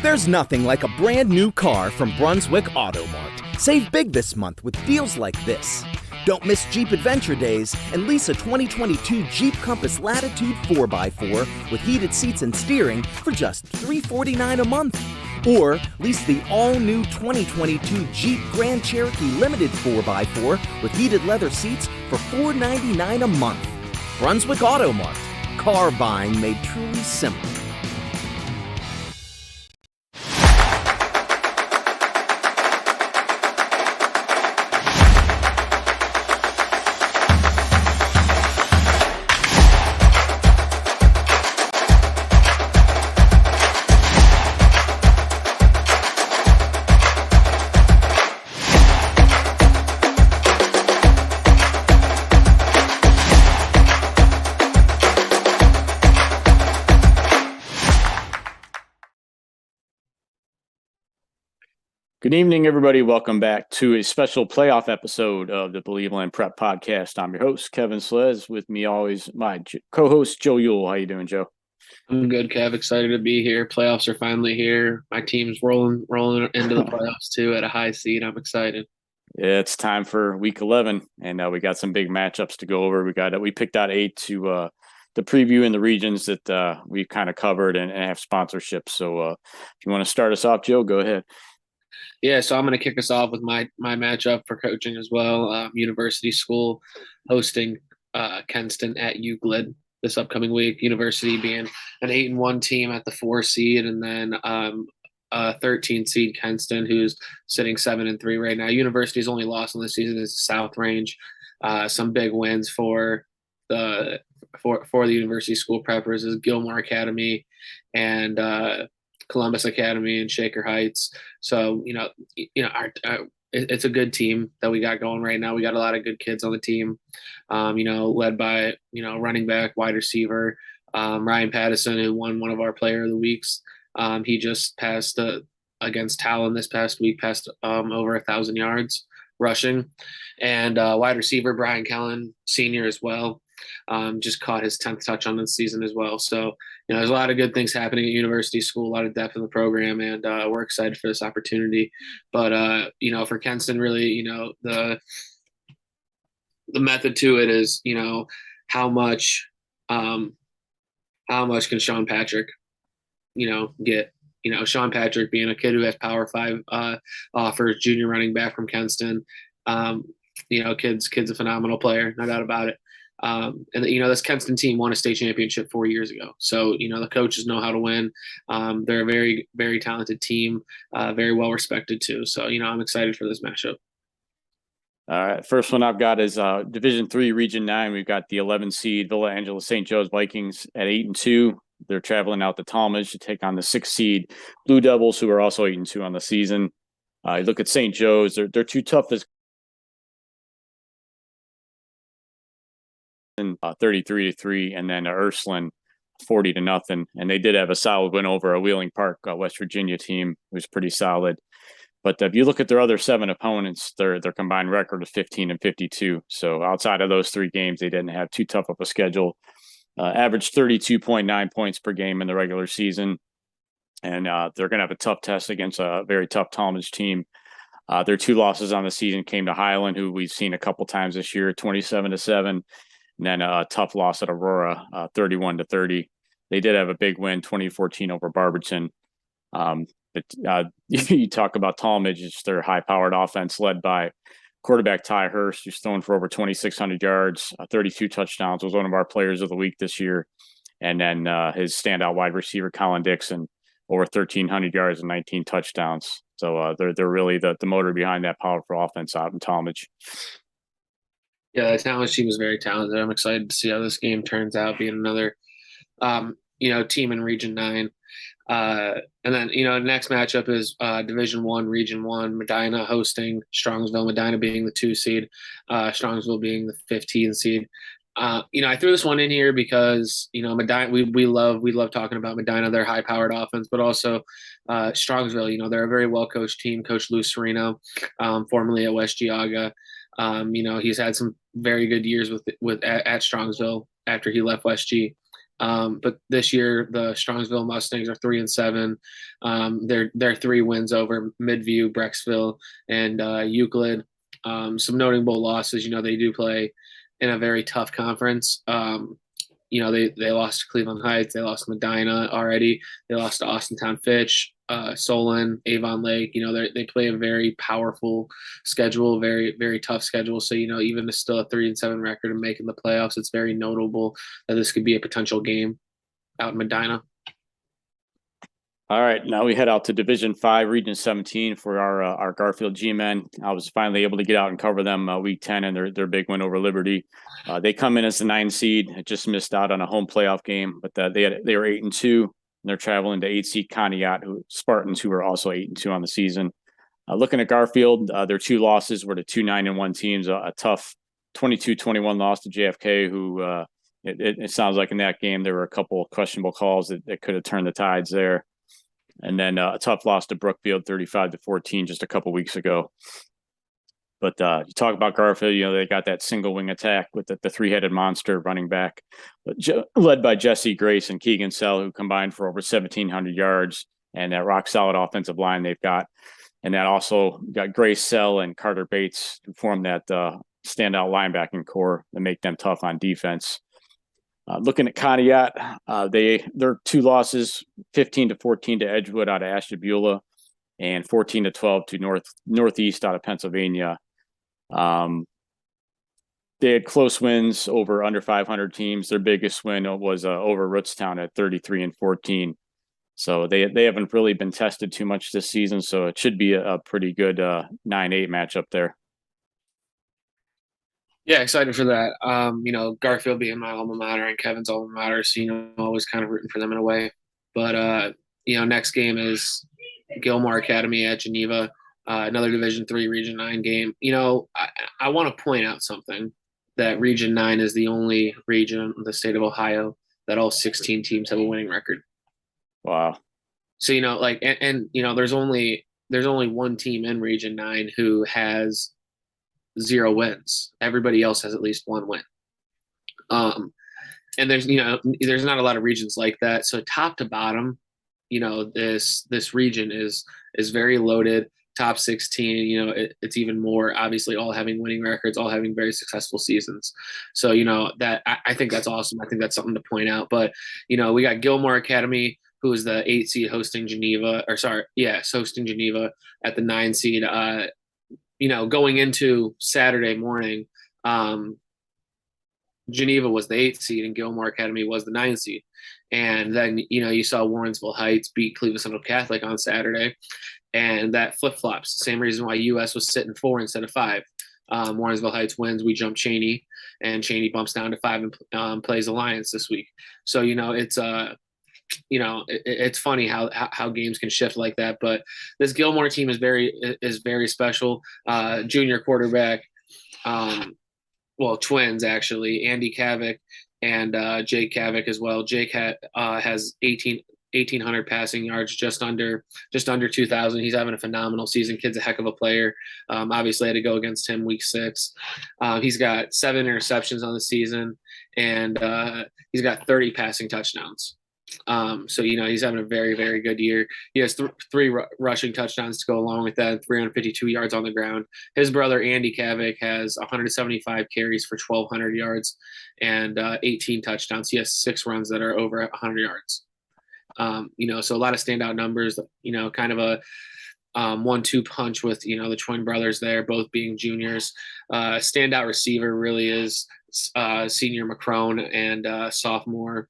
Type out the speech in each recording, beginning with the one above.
There's nothing like a brand new car from Brunswick Auto Mart. Save big this month with deals like this. Don't miss Jeep Adventure Days and lease a 2022 Jeep Compass Latitude 4x4 with heated seats and steering for just $349 a month. Or lease the all-new 2022 Jeep Grand Cherokee Limited 4x4 with heated leather seats for $499 a month. Brunswick Auto Mart. Car buying made truly simple. Good evening, everybody. Welcome back to a special playoff episode of the Believeland Prep Podcast. I'm your host, Kevin Slez. With me always, my co-host, Joe Yule. How you doing, Joe? I'm good, Kev. Excited to be here. Playoffs are finally here. My team's rolling into the playoffs too at a high seed. I'm excited. Yeah, it's time for Week 11, and we got some big matchups to go over. We picked out 8 to preview in the regions that we've kind of covered and have sponsorships. So if you want to start us off, Joe, go ahead. Yeah, so I'm going to kick us off with my matchup for coaching as well. University School hosting Kenston at Euclid this upcoming week. University being an 8-1 team at the 4 seed, and then a 13 seed Kenston, who's sitting 7-3 right now. University's only loss on the season is the South Range. Some big wins for the University School Preppers is Gilmour Academy and Columbus Academy and Shaker Heights. So, it's a good team that we got going right now. We got a lot of good kids on the team, led by, running back, wide receiver, Ryan Pattison, who won one of our player of the weeks. He just passed against Talon this past week, passed over 1,000 yards rushing. And wide receiver, Brian Kellen, senior as well. Just caught his 10th touch on the season as well. So, there's a lot of good things happening at University School, a lot of depth in the program, and we're excited for this opportunity. But, for Kenston, really, the method to it is, how much can Sean Patrick, get? Sean Patrick being a kid who has Power 5 offers, junior running back from Kenston. Kid's a phenomenal player, no doubt about it. And this Kenston team won a state championship 4 years ago. So, the coaches know how to win. They're a very, very talented team, very well respected too. So, I'm excited for this matchup. All right. First one I've got is Division 3, Region 9. We've got the 11 seed Villa Angela St. Joe's Vikings at 8-2. They're traveling out to Tallmadge to take on the 6 seed Blue Devils, who are also 8-2 on the season. You look at St. Joe's, they're too tough this 33-3, and then Ursuline 40-0, and they did have a solid win over a Wheeling Park, West Virginia team, who's pretty solid. But if you look at their other 7 opponents, their combined record is 15-52. So outside of those 3 games, they didn't have too tough of a schedule. Averaged 32.9 points per game in the regular season, and they're going to have a tough test against a very tough Tallmadge team. Their 2 losses on the season came to Highland, who we've seen a couple times this year, 27-7. And then a tough loss at Aurora, 31-30. They did have a big win, 2014 over Barberton. But you talk about Tallmadge, it's their high-powered offense led by quarterback Ty Hurst, who's thrown for over 2,600 yards, 32 touchdowns, was one of our players of the week this year. And then his standout wide receiver, Colin Dixon, over 1,300 yards and 19 touchdowns. So they're really the motor behind that powerful offense out in Tallmadge. Yeah, the Tallmadge team is very talented. I'm excited to see how this game turns out, being another, team in Region 9. And then, the next matchup is Division 1, Region 1, Medina hosting Strongsville, Medina being the 2 seed, Strongsville being the 15 seed. I threw this one in here because, Medina, we love talking about Medina, their high-powered offense, but also Strongsville, they're a very well-coached team. Coach Lou Serino, formerly at West Geauga. He's had some very good years at Strongsville after he left VASJ. But this year, the Strongsville Mustangs are 3-7. They're 3 wins over Midview, Brecksville, and Euclid. Some notable losses. They do play in a very tough conference. They lost to Cleveland Heights. They lost to Medina already. They lost to Austintown Fitch, Solon, Avon Lake. They play a very powerful schedule, very, very tough schedule. So, even if still a 3-7 record and making the playoffs, it's very notable that this could be a potential game out in Medina. All right, now we head out to Division 5, Region 17 for our Garfield G-men. I was finally able to get out and cover them Week 10 and their big win over Liberty. They come in as the 9 seed, just missed out on a home playoff game, but they were 8-2, and they're traveling to 8 seed Conneaut, Spartans, who are also 8-2 on the season. Looking at Garfield, their 2 losses were to 2 9-1 teams, a tough 22-21 loss to JFK, who it sounds like in that game there were a couple of questionable calls that could have turned the tides there. And then a tough loss to Brookfield, 35-14, just a couple weeks ago. But you talk about Garfield, they got that single wing attack with the 3-headed monster running back, led by Jesse Grace and Keegan Sell, who combined for over 1,700 yards, and that rock solid offensive line they've got. And that also got Grace, Sell, and Carter Bates to form that standout linebacking core that make them tough on defense. Looking at Conneaut, their 2 losses, 15-14 to Edgewood out of Ashtabula, and 14-12 to Northeast out of Pennsylvania. They had close wins over under 500 teams. Their biggest win was over Rootstown at 33-14. So they haven't really been tested too much this season. So it should be a pretty good 9-8 matchup there. Yeah, excited for that. Garfield being my alma mater and Kevin's alma mater, so always kind of rooting for them in a way. But next game is Gilmour Academy at Geneva, another Division 3 Region 9 game. I want to point out something, that Region 9 is the only region in the state of Ohio that all 16 teams have a winning record. Wow. So there's only one team in Region 9 who has 0 wins. Everybody else has at least 1 win. And there's not a lot of regions like that. So top to bottom, this region is very loaded. Top 16, it's even more, obviously, all having winning records, all having very successful seasons. So that I think that's awesome. I think that's something to point out. But we got Gilmour Academy, who is the 8 seed hosting Geneva, hosting Geneva at the 9 seed. Going into Saturday morning, Geneva was the 8th seed and Gilmour Academy was the 9th seed. And then, you saw Warrensville Heights beat Cleveland Central Catholic on Saturday, and that flip-flops. Same reason why US was sitting 4 instead of 5. Warrensville Heights wins, we jump Cheney, and Cheney bumps down to 5 and plays Alliance this week. So, it's funny how games can shift like that. But this Gilmour team is very special. Junior quarterback, twins actually, Andy Kavik and Jake Kavik as well. Jake has 1,800 passing yards, just under 2,000. He's having a phenomenal season. Kid's a heck of a player. Obviously, I had to go against him week 6. He's got 7 interceptions on the season, and he's got 30 passing touchdowns. So he's having a very, very good year. He has 3 rushing touchdowns to go along with that, 352 yards on the ground. His brother Andy Kavik has 175 carries for 1,200 yards and 18 touchdowns. He has 6 runs that are over 100 yards. So a lot of standout numbers. Kind of a 1-2 punch with the twin brothers there, both being juniors. Standout receiver really is senior McCrone and sophomore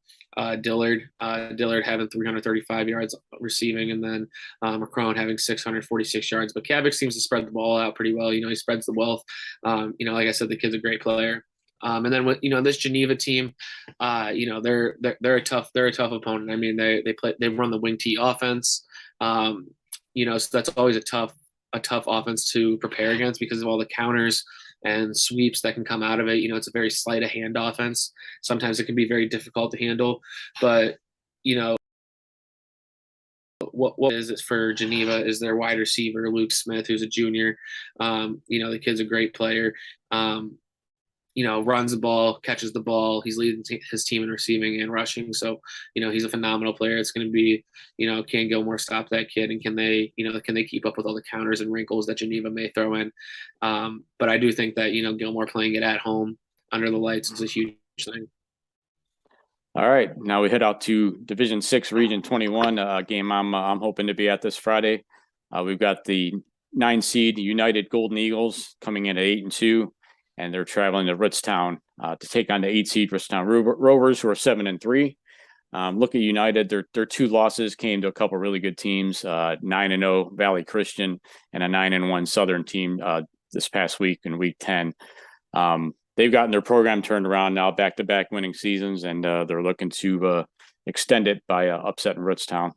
Dillard. Dillard having 335 yards receiving, and then McCrone having 646 yards. But Kavik seems to spread the ball out pretty well. He spreads the wealth. Like I said, the kid's a great player. And then with this Geneva team, they're a tough opponent. I mean, they run the wing T offense. So that's always a tough offense to prepare against because of all the counters and sweeps that can come out of it. It's a very sleight of hand offense. Sometimes it can be very difficult to handle, but what is it for Geneva is their wide receiver, Luke Smith, who's a junior. The kid's a great player. Runs the ball, catches the ball. He's leading his team in receiving and rushing. So, he's a phenomenal player. It's going to be, can Gilmour stop that kid, and can they keep up with all the counters and wrinkles that Geneva may throw in? But I do think that, Gilmour playing it at home under the lights is a huge thing. All right, now we head out to Division 6, Region 21 game. I'm hoping to be at this Friday. We've got the 9 seed United Golden Eagles coming in at 8-2, and they're traveling to Rootstown to take on the 8 seed Rootstown Rovers, who are 7-3. Look at United; their 2 losses came to a couple really good teams: 9-0 Valley Christian and a 9-1 Southern team this past week in Week 10. They've gotten their program turned around now, back-to-back winning seasons, and they're looking to extend it by upset in Rootstown.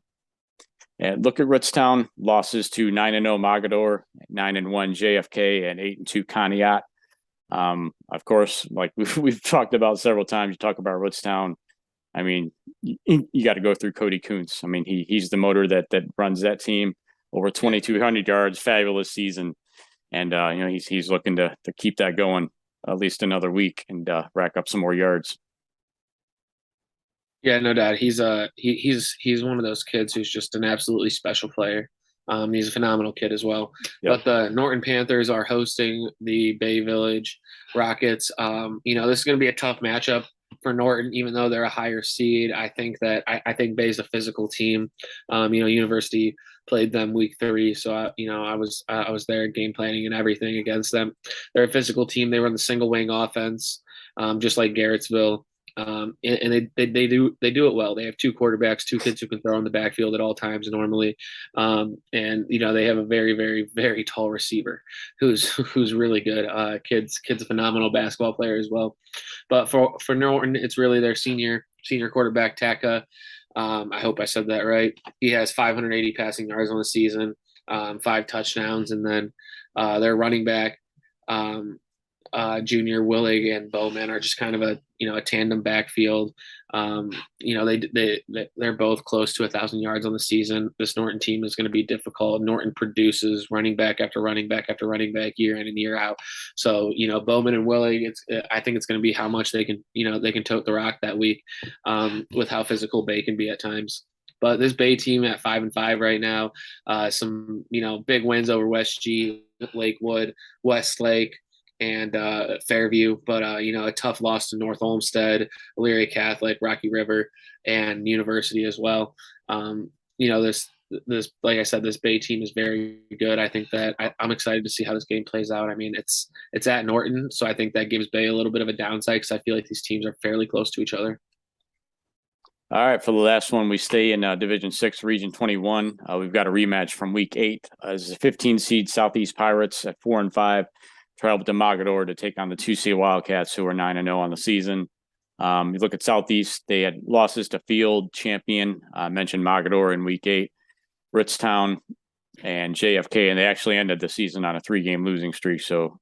And look at Rootstown, losses to 9-0 Mogadore, 9-1 JFK, and 8-2 Conneaut. Of course, like we've talked about several times, you talk about Rootstown. I mean, you got to go through Cody Kuntz. I mean, he's the motor that runs that team. Over 2,200 yards, fabulous season, and he's looking to keep that going at least another week and rack up some more yards. Yeah, no doubt. He's one of those kids who's just an absolutely special player. He's a phenomenal kid as well. Yep. But the Norton Panthers are hosting the Bay Village Rockets. This is going to be a tough matchup for Norton, even though they're a higher seed. I think Bay's a physical team. University played them week 3, so I was there game planning and everything against them. They're a physical team. They run the single wing offense, just like Garrettsville. And they do it well. They have 2 quarterbacks, 2 kids who can throw in the backfield at all times normally, and they have a very, very, very tall receiver who's really good. Kid's a phenomenal basketball player as well. But for Norton, it's really their senior quarterback Taka. I hope I said that right. He has 580 passing yards on the season, 5 touchdowns, and then their running back. Junior Willig and Bowman are just kind of a tandem backfield. They're both close to 1,000 yards on the season. This Norton team is going to be difficult. Norton produces running back after running back after running back year in and year out. So Bowman and Willig, I think it's going to be how much they can tote the rock that week, with how physical Bay can be at times. But this Bay team at 5-5 right now, some big wins over VASJ, Lakewood, Westlake, and Fairview, but a tough loss to North Olmsted, Elyria Catholic, Rocky River, and University as well. This like I said, this Bay team is very good. I think that I'm excited to see how this game plays out. I mean, it's at Norton, so I think that gives Bay a little bit of a downside because I feel like these teams are fairly close to each other. All right, for the last one, we stay in Division 6, Region 21. We've got a rematch from Week 8 as a 15 seed Southeast Pirates at 4-5. Traveled to Mogadore to take on the 2 seed Wildcats, who are 9-0 on the season. You look at Southeast; they had losses to Field, Champion. Mentioned Mogadore in Week 8, Rootstown, and JFK, and they actually ended the season on a 3-game losing streak. So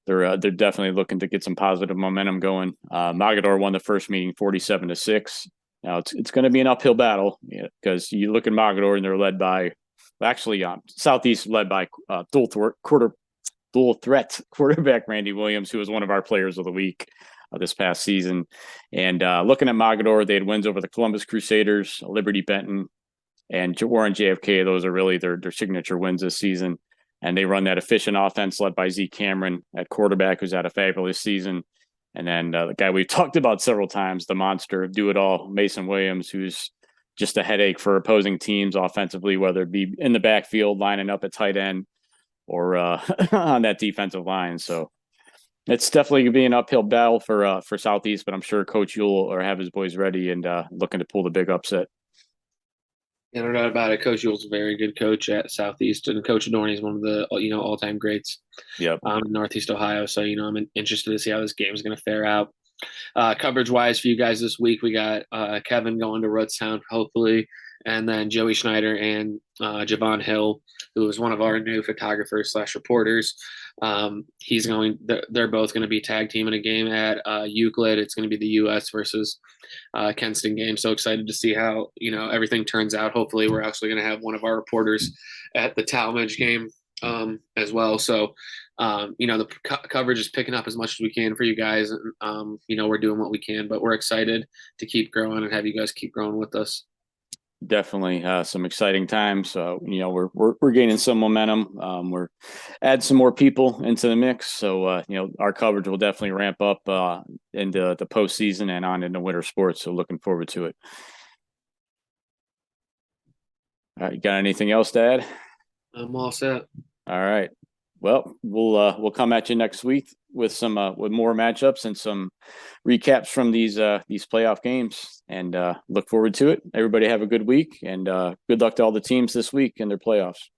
they're definitely looking to get some positive momentum going. Mogadore won the first meeting 47-6. Now it's going to be an uphill battle because you look at Mogadore and they're led by, Southeast led by dual threat quarterback Randy Williams, who was one of our players of the week this past season. And looking at Mogadore, they had wins over the Columbus Crusaders, Liberty Benton, and Warren JFK. Those are really their signature wins this season. And they run that efficient offense led by Z Cameron at quarterback, who's had a fabulous season. And then the guy we've talked about several times, the monster, do it all, Mason Williams, who's just a headache for opposing teams offensively, whether it be in the backfield, lining up at tight end, or on that defensive line. So it's definitely going to be an uphill battle for Southeast, but I'm sure Coach Ewell will have his boys ready and looking to pull the big upset. Yeah, no doubt about it. Coach Ewell's a very good coach at Southeast, and Coach Adorni is one of the all-time greats. Yep. In Northeast Ohio. So I'm interested to see how this game is going to fare out. Coverage-wise for you guys this week, we got Kevin going to Rootstown, hopefully, and then Joey Schneider and Javon Hill, who is one of our new photographers /reporters, They're both going to be tag teaming a game at Euclid. It's going to be the U.S. versus Kenston game. So excited to see how everything turns out. Hopefully, we're actually going to have one of our reporters at the Tallmadge game as well. So the coverage is picking up as much as we can for you guys. We're doing what we can, but we're excited to keep growing and have you guys keep growing with us. Definitely some exciting times. We're gaining some momentum. We're add some more people into the mix. So, our coverage will definitely ramp up into the postseason and on into winter sports. So looking forward to it. All right. You got anything else to add? I'm all set. All right. Well, we'll come at you next week with some with more matchups and some recaps from these playoff games, and look forward to it. Everybody have a good week, and good luck to all the teams this week in their playoffs.